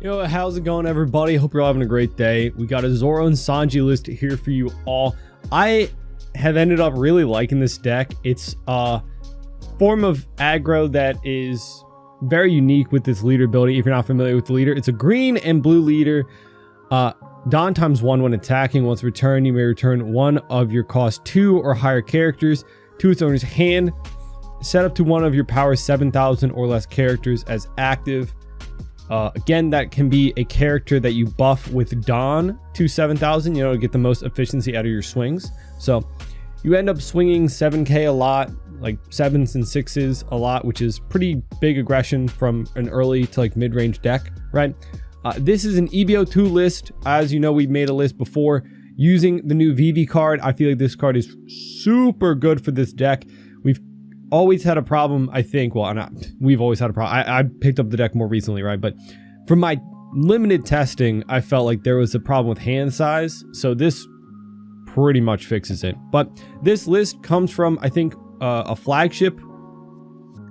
Yo, how's it going, everybody? Hope you're all having a great day. We got a Zoro and Sanji list here for you all. I have ended up really liking this deck. It's a form of aggro that is very unique with this leader ability. If you're not familiar with the leader, it's a green and blue leader. Don times 1 when attacking. Once returned, you may return one of your cost 2 or higher characters to its owner's hand. Set up to one of your power 7,000 or less characters as active. Again, that can be a character that you buff with Dawn to 7,000, to get the most efficiency out of your swings. So you end up swinging 7k a lot, like 7s and 6s a lot, which is pretty big aggression from an early to like mid-range deck, right? This is an EB02 list. As you know, we've made a list before using the new VV card. I feel like this card is super good for this deck. We've always had a problem, I think. Well, we've always had a problem. I picked up the deck more recently, right? But from my limited testing, I felt like there was a problem with hand size. So this pretty much fixes it. But this list comes from, I think, a flagship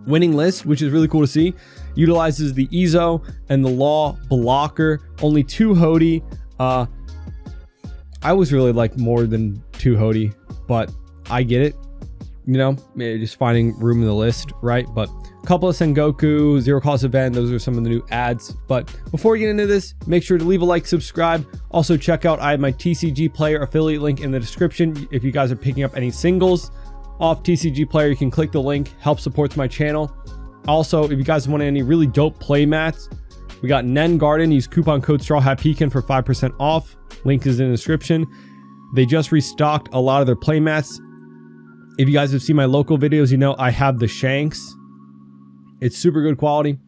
winning list, which is really cool to see. Utilizes the Issho and the Law blocker. Only 2 Hody. I always really like more than 2 Hody, but I get it. Maybe just finding room in the list, right? But a couple of Sengoku, zero cost event, those are some of the new ads. But before we get into this, make sure to leave a like, subscribe. Also check out, I have my TCG Player affiliate link in the description. If you guys are picking up any singles off TCG Player, you can click the link, help supports my channel. Also, if you guys want any really dope play mats, we got Nen Garden. Use coupon code Straw Hat Pecan for 5% off. Link is in the description. They just restocked a lot of their play mats. If you guys have seen my local videos, I have the Shanks. It's super good quality.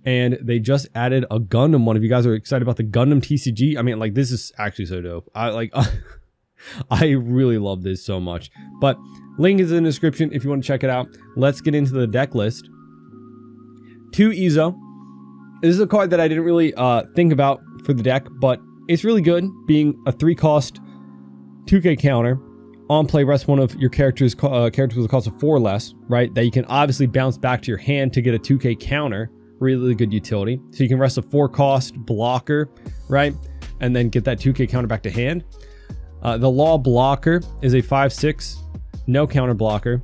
And they just added a Gundam one. If you guys are excited about the Gundam TCG, I mean, like, this is actually so dope. I really love this so much. But link is in the description if you want to check it out. Let's get into the deck list. 2 Issho. This is a card that I didn't really think about for the deck, but it's really good, being a 3-cost 2k counter. On play, rest one of your characters with a cost of 4 or less, right? That you can obviously bounce back to your hand to get a 2k counter. Really good utility. So you can rest a 4-cost blocker, right? And then get that 2k counter back to hand. The Law blocker is a 5/6, no counter blocker.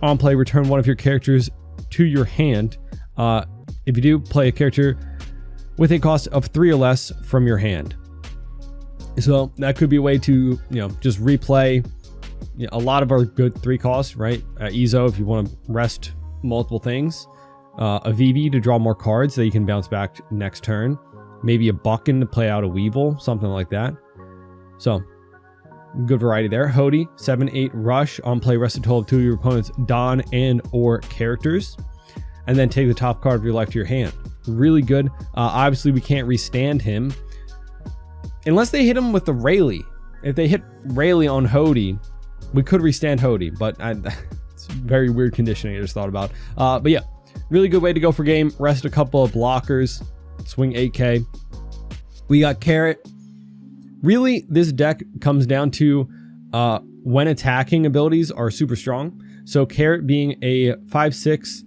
On play, return one of your characters to your hand. If you do, play a character with a cost of 3 or less from your hand. So that could be a way to, just replay a lot of our good 3 costs, right? Issho, if you want to rest multiple things. A VV to draw more cards that you can bounce back next turn. Maybe a Buckin to play out a Weevil, something like that. So, good variety there. Hody, 7/8 rush. On play, rest a total of 2 of your opponent's Dawn and or characters. And then take the top card of your life to your hand. Really good. Obviously, we can't restand him. Unless they hit him with the Rayleigh. If they hit Rayleigh on Hody, we could restand Hody, but it's a very weird conditioning I just thought about. But yeah, really good way to go for game. Rest a couple of blockers. Swing 8k. We got Carrot. Really, this deck comes down to when attacking abilities are super strong. So Carrot being a 5/6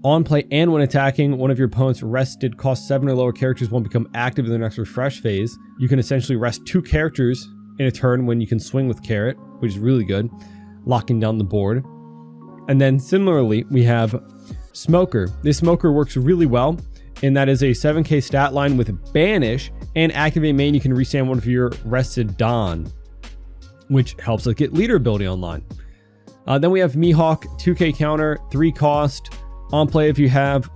on play and when attacking, one of your opponent's rested cost 7 or lower characters won't become active in the next refresh phase. You can essentially rest 2 characters in a turn when you can swing with Carrot, which is really good, locking down the board. And then similarly, we have Smoker. This Smoker works really well, and that is a 7k stat line with Banish and activate main. You can restand one of your rested Dawn, which helps us get leader ability online. Then we have Mihawk, 2k counter, 3 cost. On play, if you have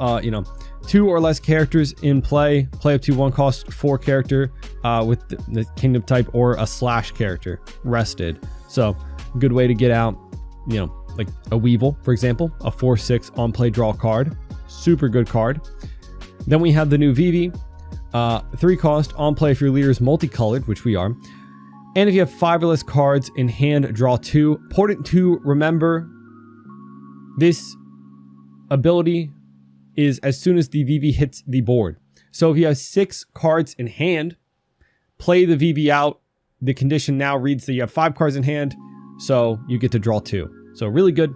2 or less characters in play up to 1 cost 4 character with the kingdom type or a slash character rested. So good way to get out, like a Weevil, for example, a 4/6 on play draw card. Super good card. Then we have the new VV, 3 cost on play if your leader is multicolored, which we are. And if you have 5 or less cards in hand, draw 2. Important to remember, this ability is as soon as the VV hits the board. So if you have 6 cards in hand, play the VV out. The condition now reads that you have 5 cards in hand, so you get to draw 2. So really good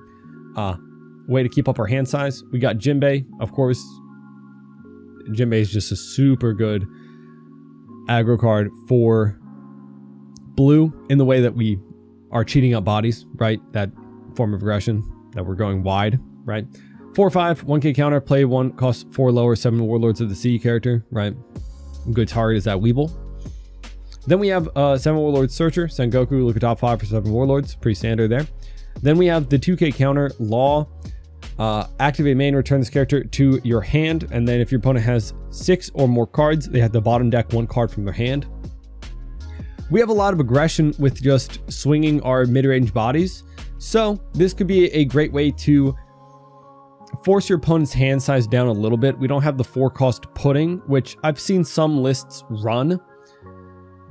way to keep up our hand size. We got Jinbei, of course, Jinbei is just a super good aggro card for blue in the way that we are cheating up bodies, right? That form of aggression that we're going wide, right? 4/5, 1k counter, play 1, cost 4 lower, 7 Warlords of the Sea character, right? Good target is that Weeble. Then we have 7 Warlords Searcher, Sengoku, look at top 5 for 7 Warlords, pretty standard there. Then we have the 2k counter, Law. Activate main, return this character to your hand, and then if your opponent has 6 or more cards, they have to bottom deck 1 card from their hand. We have a lot of aggression with just swinging our mid-range bodies, so this could be a great way to force your opponent's hand size down a little bit. We don't have the 4-cost pudding, which I've seen some lists run,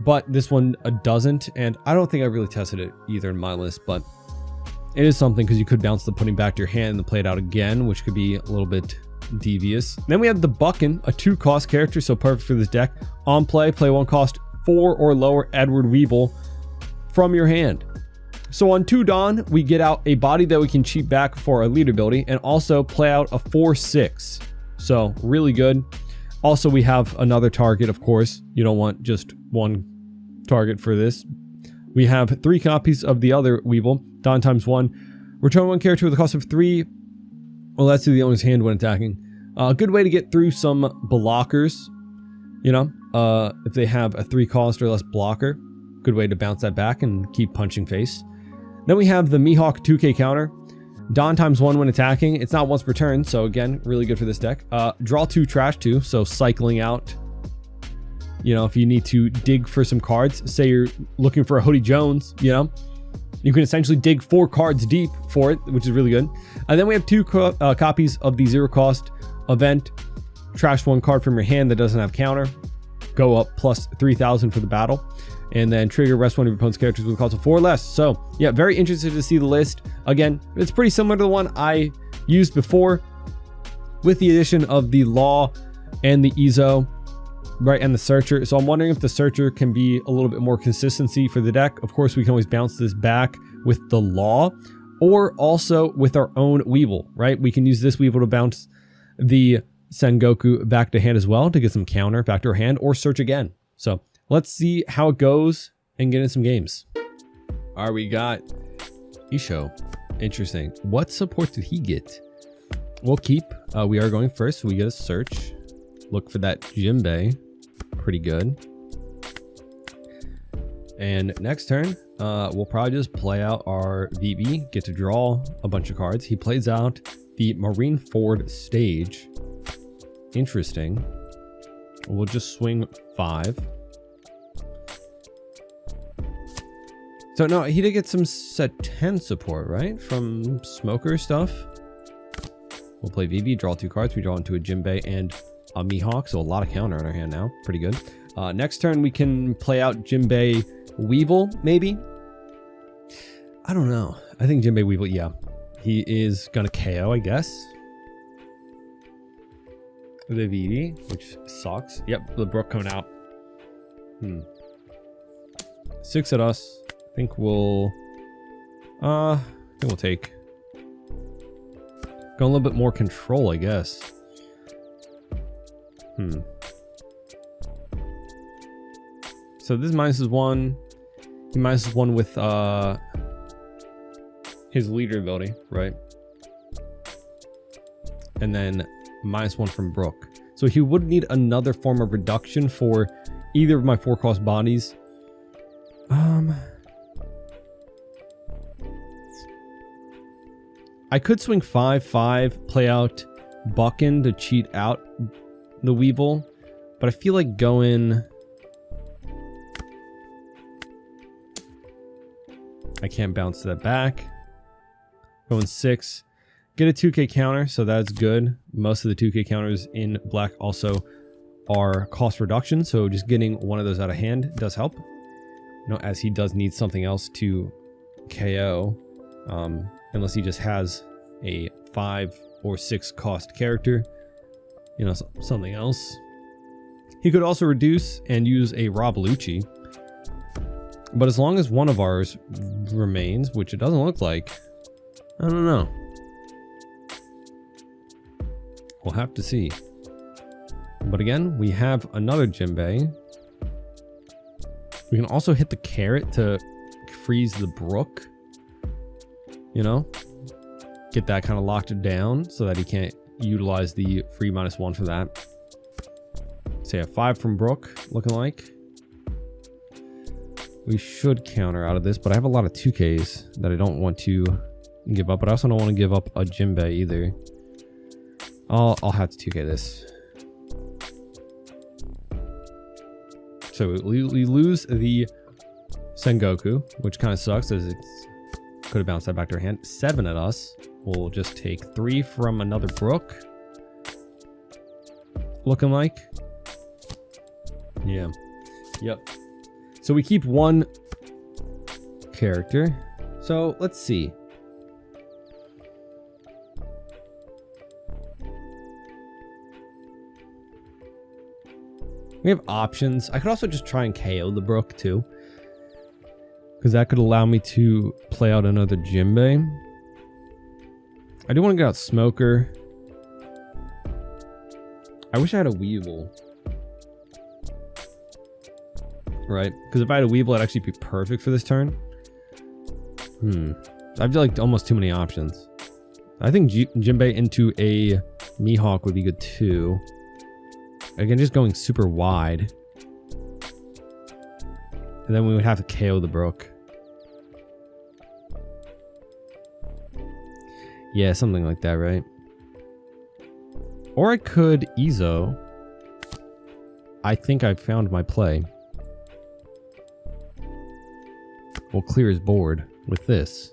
but this one doesn't, and I don't think I really tested it either in my list, but it is something because you could bounce the pudding back to your hand and play it out again, which could be a little bit devious. Then we have the Buckin, a 2-cost character, so perfect for this deck. On play 1 cost 4 or lower Edward Weevil from your hand. So on 2 Dawn, we get out a body that we can cheat back for our lead ability and also play out a 4/6. So really good. Also, we have another target, of course. You don't want just one target for this. We have 3 copies of the other Weevil, Dawn × 1. Return 1 character with a cost of 3. Well, that's to the owner's hand when attacking. A good way to get through some blockers, you know, if they have a 3 cost or less blocker. Good way to bounce that back and keep punching face. Then we have the Mihawk 2k counter. Dawn × 1 when attacking. It's not once per turn, so again, really good for this deck. Draw 2, trash 2, so cycling out. You know, if you need to dig for some cards, say you're looking for a Hoodie Jones, you know, you can essentially dig 4 cards deep for it, which is really good. And then we have 2 copies of the 0-cost event. Trash 1 card from your hand that doesn't have counter. Go up plus 3,000 for the battle. And then trigger rest 1 of your opponent's characters with a cost of 4 or less. So yeah, very interested to see the list. Again, it's pretty similar to the one I used before with the addition of the Law and the Issho, right, and the Searcher. So I'm wondering if the Searcher can be a little bit more consistency for the deck. Of course, we can always bounce this back with the Law or also with our own Weevil, right? We can use this Weevil to bounce the Sengoku back to hand as well to get some counter back to our hand or search again. So let's see how it goes and get in some games. All right, we got Issho. Interesting. What support did he get? We'll keep. We are going first, so we get a search. Look for that Jinbei. Pretty good. And next turn, we'll probably just play out our VB, get to draw a bunch of cards. He plays out the Marineford stage. Interesting. We'll just swing 5. So no, he did get some set 10 support, right? From Smoker stuff. We'll play VB, draw 2 cards. We draw into a Jinbei and a Mihawk, so a lot of counter on our hand now. Pretty good. Next turn, we can play out Jinbei Weevil, maybe? I don't know. I think Jinbei Weevil, yeah. He is gonna KO, I guess. The VD, which sucks. Yep, the Brook coming out. 6 at us. I think we'll take. Go a little bit more control, I guess. So this -1. He -1 with his leader ability, right? And then -1 from Brook. So he would need another form of reduction for either of my 4-cost bodies. I could swing 5/5, play out Buckin to cheat out the Weevil, but I feel like going... I can't bounce that back. Going 6. Get a 2k counter, so that's good. Most of the 2k counters in black also are cost reduction, so just getting one of those out of hand does help. You know, as he does need something else to KO. Unless he just has a 5 or 6 cost character, you know, something else. He could also reduce and use a Rob Lucci, but as long as one of ours remains, which it doesn't look like, I don't know. We'll have to see. But again, we have another Jinbei. We can also hit the carrot to freeze the brook. You know? Get that kind of locked down so that he can't utilize the free -1 for that. So yeah, 5 from Brook, looking like. We should counter out of this, but I have a lot of 2Ks that I don't want to give up. But I also don't want to give up a Jinbei either. I'll have to 2K this. So we lose the Sengoku, which kind of sucks as it could have bounced that back to our hand. 7 at us. We'll just take 3 from another Brook. Looking like. Yeah. Yep. So we keep 1 character. So let's see. We have options. I could also just try and KO the Brook too, because that could allow me to play out another Jinbei. I do want to get out Smoker. I wish I had a Weevil. Right? Because if I had a Weevil, it'd actually be perfect for this turn. I feel like almost too many options. I think Jinbei into a Mihawk would be good too. Again, just going super wide. And then we would have to KO the Brook. Yeah, something like that, right? Or I could Issho. I think I found my play. We'll clear his board with this.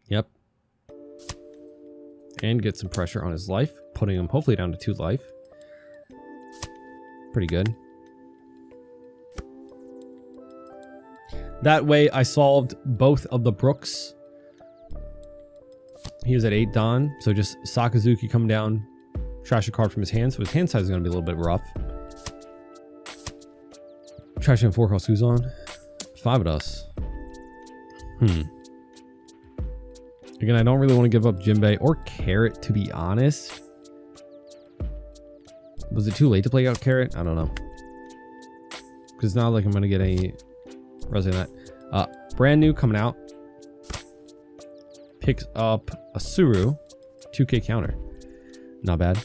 Yep. And get some pressure on his life, putting him hopefully down to 2 life. Pretty good. That way I solved both of the Brooks. He was at 8 Don, so just Sakazuki coming down, trash a card from his hand, so his hand size is going to be a little bit rough. Trashing 4 cost who's on? 5 at us. Again, I don't really want to give up Jinbei or Carrot, to be honest. Was it too late to play out Carrot? I don't know. Because it's not like I'm going to get any res on that. Brand new coming out. Picks up a Suru. 2K counter. Not bad.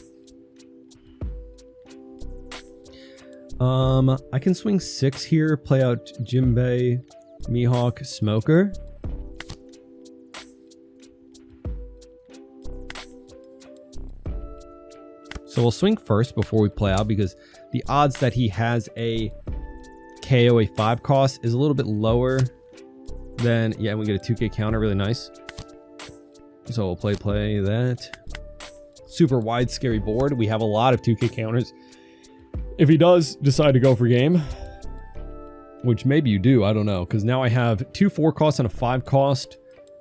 I can swing 6 here, play out Jinbei, Mihawk, Smoker. So we'll swing first before we play out, because the odds that he has a KO a 5 cost is a little bit lower than, yeah, we get a 2K counter, really nice. So we'll play that. Super wide, scary board. We have a lot of 2K counters. If he does decide to go for game, which maybe you do, I don't know, because now I have 2 4 costs and a 5 cost.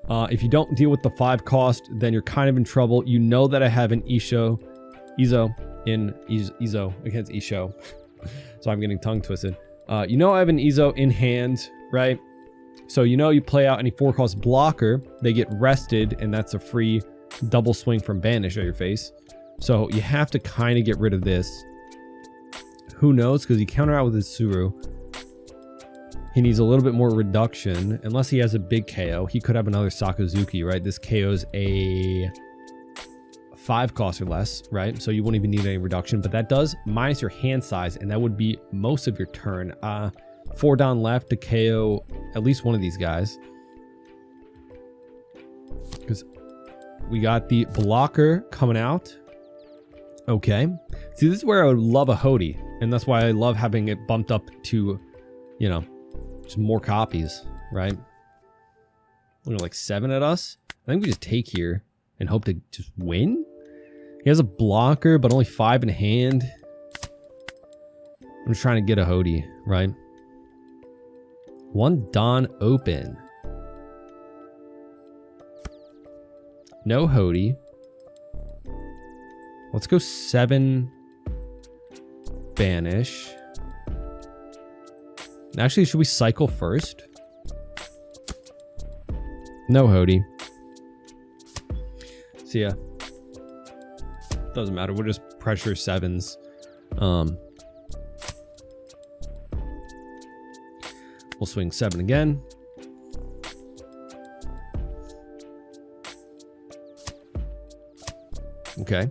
If you don't deal with the 5 cost, then you're kind of in trouble. You know that I have an Issho against Issho. So I'm getting tongue twisted. You know I have an Issho in hand, right? So you know you play out any 4 cost blocker, they get rested, and that's a free double swing from Banish at your face. So you have to kind of get rid of this. Who knows? Because you counter out with his Suru. He needs a little bit more reduction. Unless he has a big KO. He could have another Sakazuki, right? This KO's a 5 cost or less, right? So you won't even need any reduction. But that does minus your hand size. And that would be most of your turn. 4 down left to KO at least one of these guys. Because we got the blocker coming out. Okay. See, this is where I would love a Hody. And that's why I love having it bumped up to, you know, just more copies, right? We're like 7 at us. I think we just take here and hope to just win. He has a blocker, but only 5 in hand. I'm just trying to get a Hody, right? 1 Don open. No Hody. Let's go 7 Banish. Actually, should we cycle first? No Hody. So yeah, doesn't matter. We'll just pressure 7s. We'll swing 7 again. Okay.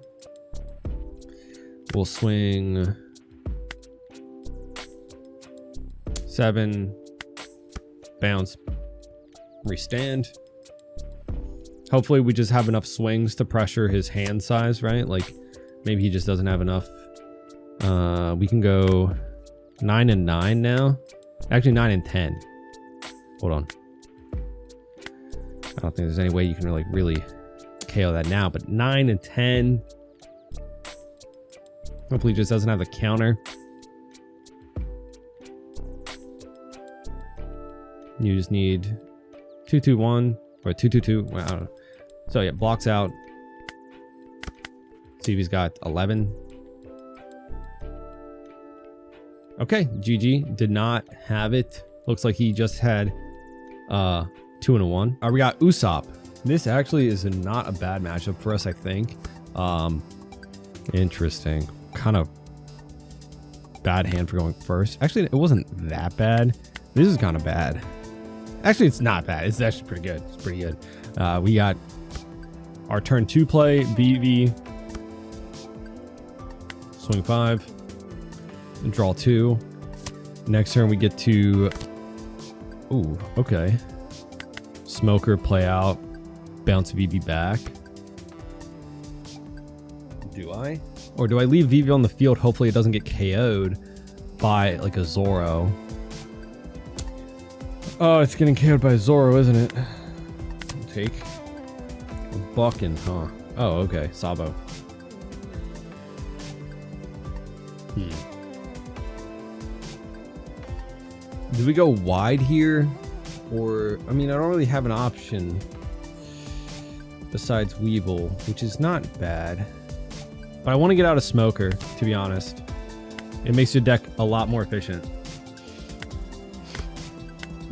We'll swing 7, bounce, restand. Hopefully we just have enough swings to pressure his hand size, right? Like maybe he just doesn't have enough. We can go 9 and 9 now. Actually 9 and 10. Hold on. I don't think there's any way you can really KO that now, but 9 and 10. Hopefully he just doesn't have the counter. You just need 2-2-1 or 2-2-2. Well, I don't know. So yeah, blocks out. See if he's got 11. Okay, GG. Did not have it. Looks like he just had 2 and a 1. We got Usopp. This actually is not a bad matchup for us, I think. Interesting. Kind of bad hand for going first. Actually, it wasn't that bad. This is kind of bad. Actually, it's not bad. It's actually pretty good. It's pretty good. We got our turn 2 play, BV. Swing 5. And draw 2. Next turn we get to... Ooh, okay. Smoker, play out. Bounce VV back. Do I? Or do I leave VV on the field? Hopefully it doesn't get KO'd by like a Zoro. Oh, it's getting KO'd by Zoro, isn't it? Take. Bucking, huh? Oh, okay. Sabo. Do we go wide here? Or, I mean, I don't really have an option besides Weevil, which is not bad. But I want to get out of Smoker, to be honest. It makes your deck a lot more efficient.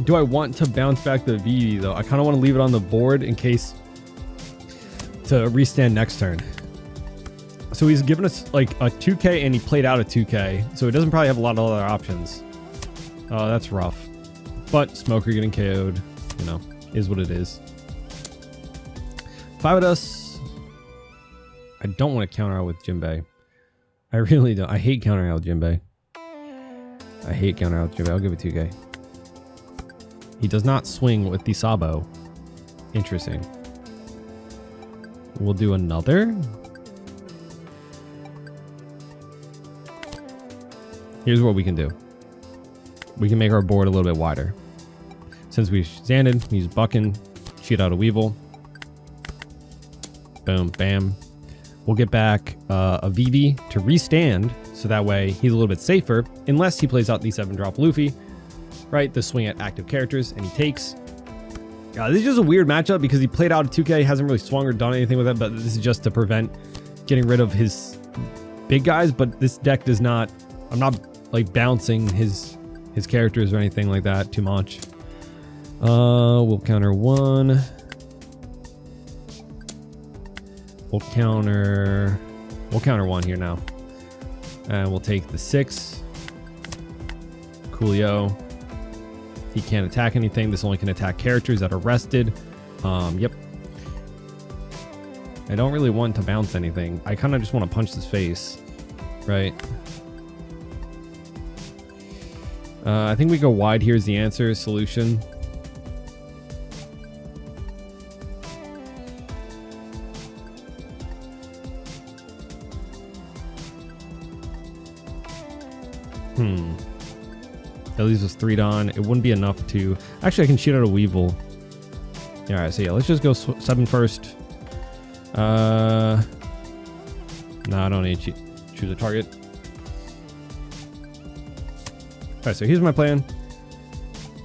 Do I want to bounce back the VV, though? I kind of want to leave it on the board in case to restand next turn. So he's given us like a 2K and he played out a 2K. So he doesn't probably have a lot of other options. Oh, that's rough. But Smoker getting KO'd, you know, is what it is. If I would us, I don't want to counter out with Jinbei. I really don't. I hate countering out with Jinbei. I hate countering out with Jinbei. I'll give it 2K. He does not swing with the Sabo. Interesting. We'll do another. Here's what we can do. We can make our board a little bit wider. Since we standed, we use Bucking, shoot out a Weevil. Boom, bam. We'll get back a VV to restand, so that way he's a little bit safer, unless he plays out the 7-drop Luffy, right? The swing at active characters, and he takes. This is just a weird matchup because he played out a 2K, hasn't really swung or done anything with it, but this is just to prevent getting rid of his big guys, but this deck does not, I'm not like bouncing his characters or anything like that too much. We'll counter 1. We'll counter 1 here now. And we'll take the 6. Coolio. He can't attack anything. This only can attack characters that are rested. Yep. I don't really want to bounce anything. I kind of just want to punch his face. Right. I think we go wide. Here's the answer. Solution. That leaves us 3 Dawn. It wouldn't be enough to... Actually, I can shoot out a Weevil. Yeah, alright, so yeah, let's just go 7 first. No, I don't need to choose a target. Alright, so here's my plan.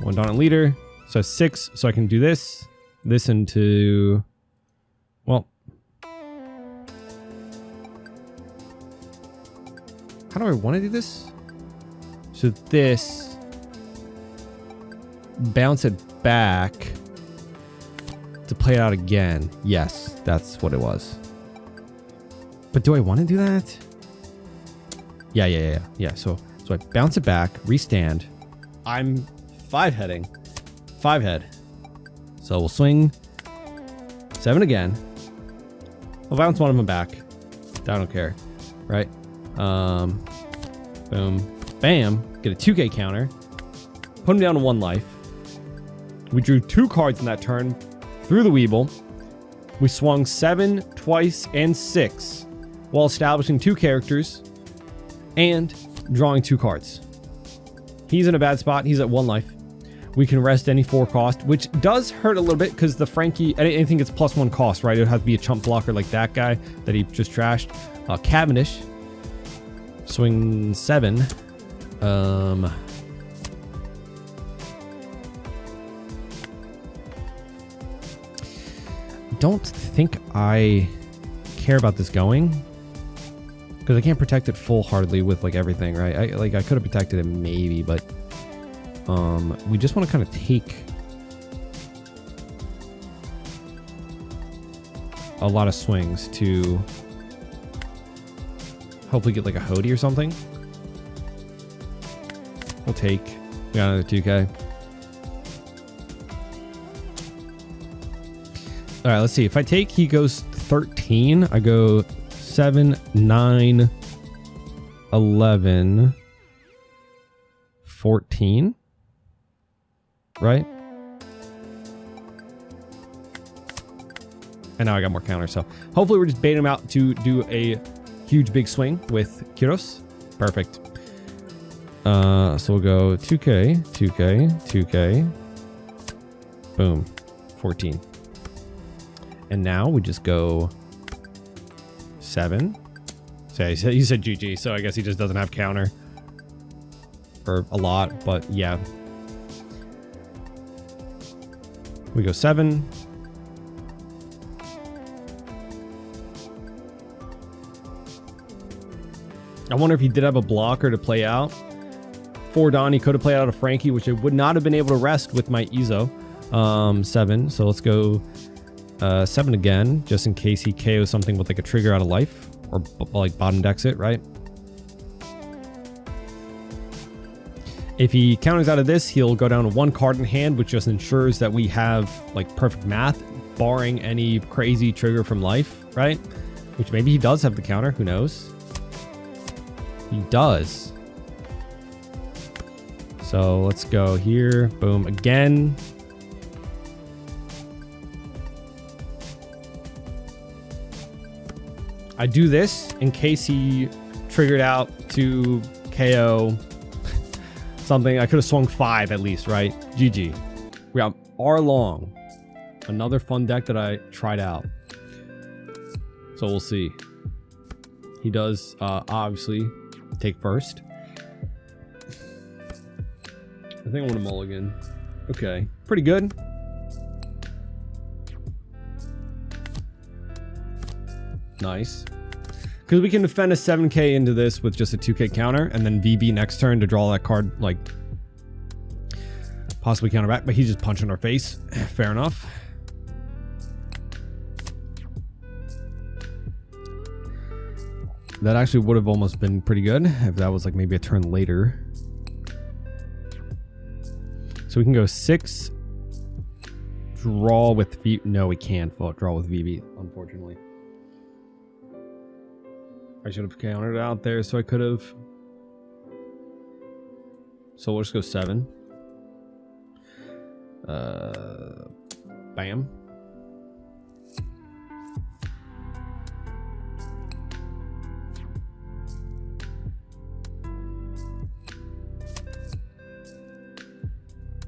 1 Dawn and leader. So 6, so I can do this. This into... Well... How do I want to do this? So this... Bounce it back to play it out again. Yes, that's what it was. But do I want to do that? Yeah. So I bounce it back, restand. I'm 5-heading. 5-head. So we'll swing 7 again. I'll bounce one of them back. I don't care. Right? Boom. Bam. Get a 2K counter. Put him down to 1 life. We drew 2 cards in that turn through the Weeble. We swung 7 twice and 6 while establishing 2 characters and drawing 2 cards. He's in a bad spot. He's at 1 life. We can rest any 4 cost, which does hurt a little bit because the Frankie, I think it's +1 cost, right? It would have to be a chump blocker like that guy that he just trashed. Cavendish. Swing 7. Don't think I care about this going because I can't protect it full-heartedly with like everything, right? I could have protected it maybe, but we just want to kind of take a lot of swings to hopefully get like a Hody or something. We'll take. We got another 2K. All right, let's see. If I take, he goes 13. I go 7, 9, 11, 14. Right? And now I got more counters. So hopefully we're just baiting him out to do a huge big swing with Kyros. Perfect. So we'll go 2K, 2K, 2K. Boom. 14. And now we just go 7. So he said GG, so I guess he just doesn't have counter. Or a lot, but yeah. We go 7. I wonder if he did have a blocker to play out. For Don, he could have played out a Frankie, which I would not have been able to rest with my Issho. 7. So let's go 7 again, just in case he KOs something with like a trigger out of life. Or like bottom decks it, right? If he counters out of this, he'll go down to 1 card in hand, which just ensures that we have like perfect math, barring any crazy trigger from life, right? Which maybe he does have the counter, who knows? He does. So let's go here. Boom. Again. I do this in case he triggered out to KO something. I could have swung 5 at least, right? GG. We got R long. Another fun deck that I tried out. So we'll see. He does obviously take first. I think I want a mulligan. Okay. Pretty good. Nice. Because we can defend a 7K into this with just a 2K counter and then VB next turn to draw that card, like possibly counter back, but he's just punching our face. Fair enough. That actually would have almost been pretty good if that was like maybe a turn later. So we can go 6. Draw with VB. No, we can't draw with VB, unfortunately. I should have countered out there, so I could have. So we'll just go 7. Bam.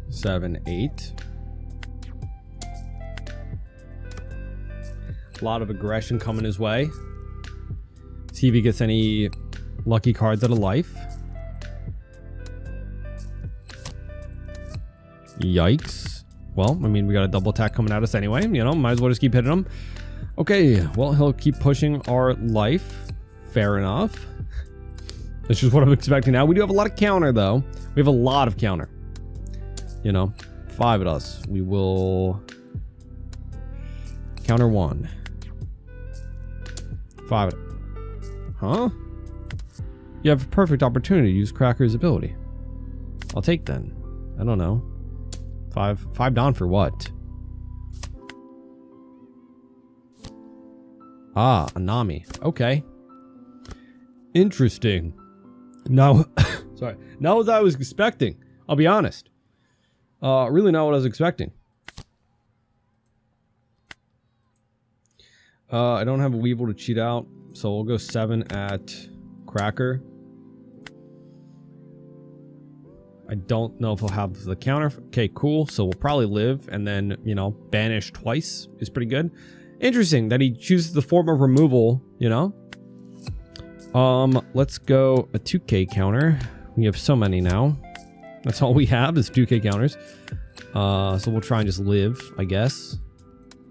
Seven, 8. A lot of aggression coming his way. See if he gets any lucky cards out of life. Yikes. Well, I mean, we got a double attack coming at us anyway. You know, might as well just keep hitting him. Okay, well, he'll keep pushing our life. Fair enough. That's just what I'm expecting now. We do have a lot of counter, though. We have a lot of counter. You know, 5 at us. We will... Counter 1. 5. Huh? You have a perfect opportunity to use Cracker's ability. I'll take then. I don't know. 5 Don for what? Ah, a Nami. Okay. Interesting. No, sorry. Not what I was expecting. I'll be honest. Really not what I was expecting. I don't have a Weevil to cheat out, so we'll go 7 at Cracker. I don't know if he'll have the counter. Okay, cool. So we'll probably live, and then, you know, banish twice is pretty good. Interesting that he chooses the form of removal, you know? Let's go a 2K counter. We have so many now. That's all we have is 2K counters. So we'll try and just live, I guess.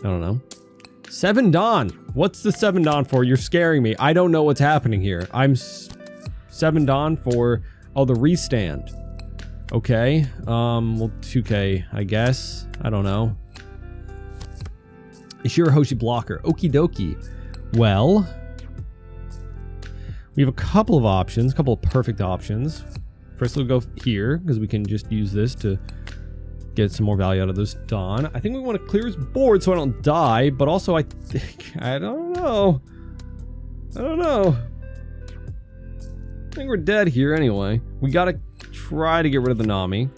I don't know. 7 Don. What's the 7 Don for? You're scaring me. I don't know what's happening here. I'm 7 Don for, oh, the restand. Okay. Well, 2K, I guess. I don't know. Issho Hoshi blocker. Okie dokie. Well, we have a couple of options, a couple of perfect options. First, we'll go here because we can just use this to get some more value out of this Don. I think we want to clear his board so I don't die, but also I don't know. I don't know. I think we're dead here anyway. We gotta try to get rid of the Nami.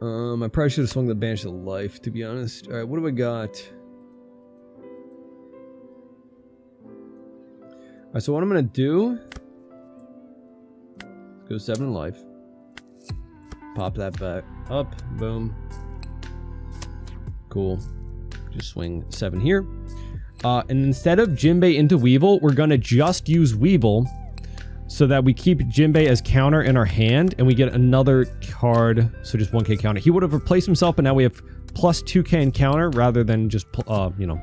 I probably should have swung the Banish of Life, to be honest. Alright, what do I got? Alright, so what I'm gonna do, go 7 life. Pop that back up. Boom. Cool. Just swing 7 here. And instead of Jinbei into Weevil, we're gonna just use Weevil so that we keep Jinbei as counter in our hand and we get another card. So just 1K counter. He would have replaced himself, but now we have plus 2K in counter rather than just, you know,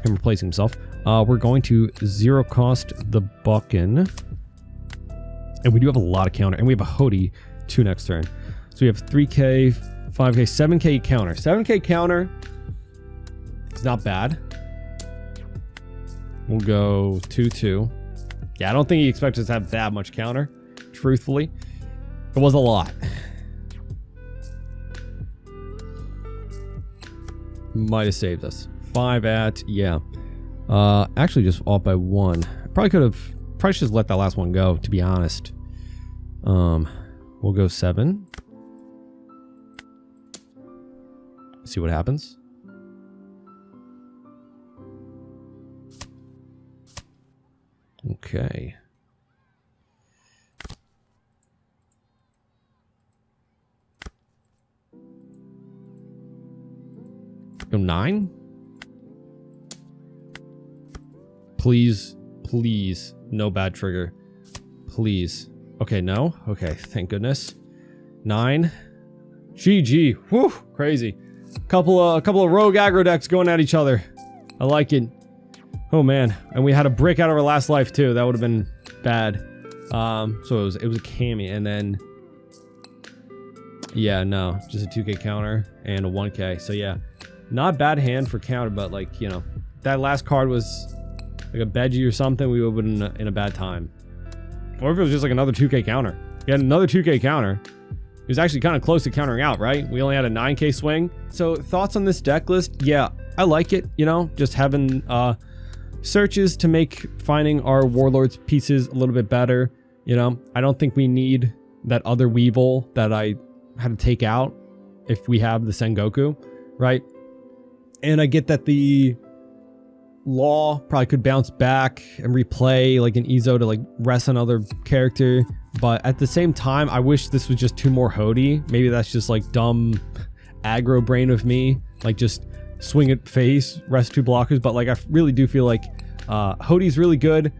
him replacing himself. We're going to 0 cost the Buckin. And we do have a lot of counter. And we have a Hody 2 next turn. So we have 3K, 5K, 7K counter. 7K counter is not bad. We'll go 2-2. Yeah, I don't think he expects us to have that much counter, truthfully. It was a lot. Might have saved us. 5 at, yeah. Actually just off by 1. Probably should have let that last one go, to be honest. We'll go 7. See what happens. Okay. Go 9. Please, please, no bad trigger. Please. Okay, no. Okay, thank goodness. 9. GG. Whew, crazy. Couple of rogue aggro decks going at each other. I like it. Oh man, and we had a brick out of our last life too. That would have been bad. So it was a Kami, and then yeah, no, just a 2K counter and a 1K. So yeah, not bad hand for counter, but like, you know, that last card was like a Beji or something, we would have been in a bad time. Or if it was just like another 2K counter. We had another 2K counter. It was actually kind of close to countering out, right? We only had a 9K swing. So thoughts on this deck list? Yeah, I like it, you know, just having searches to make finding our Warlords pieces a little bit better. You know, I don't think we need that other Weevil that I had to take out if we have the Sengoku, right? And I get that the Law probably could bounce back and replay like an Issho to like rest another character, but at the same time I wish this was just 2 more Hody. Maybe that's just like dumb aggro brain of me, like just swing at face, rest 2 blockers, but like I really do feel like Hody's really good.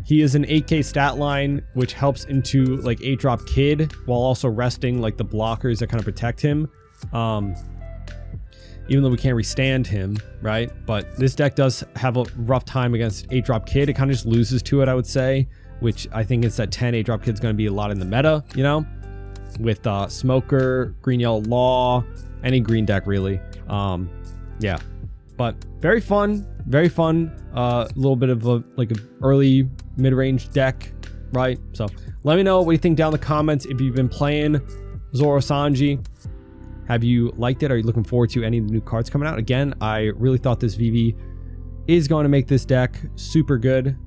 He is an 8K stat line which helps into like 8-drop Kid while also resting like the blockers that kind of protect him. Even though we can't restand him, right? But this deck does have a rough time against 8-drop Kid. It kind of just loses to it, I would say, which I think it's that 10 8-drop Kid's going to be a lot in the meta, you know, with Smoker, Green Yellow Law, any green deck really. Yeah, but very fun, very fun. A little bit of a like an early mid-range deck, right? So let me know what you think down in the comments. If you've been playing Zoro Sanji, have you liked it? Are you looking forward to any of the new cards coming out? Again, I really thought this VV is going to make this deck super good,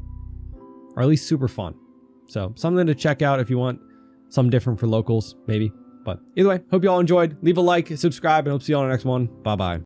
or at least super fun. So something to check out if you want something different for locals, maybe. But either way, hope you all enjoyed. Leave a like, subscribe, and hope to see you on the next one. Bye-bye.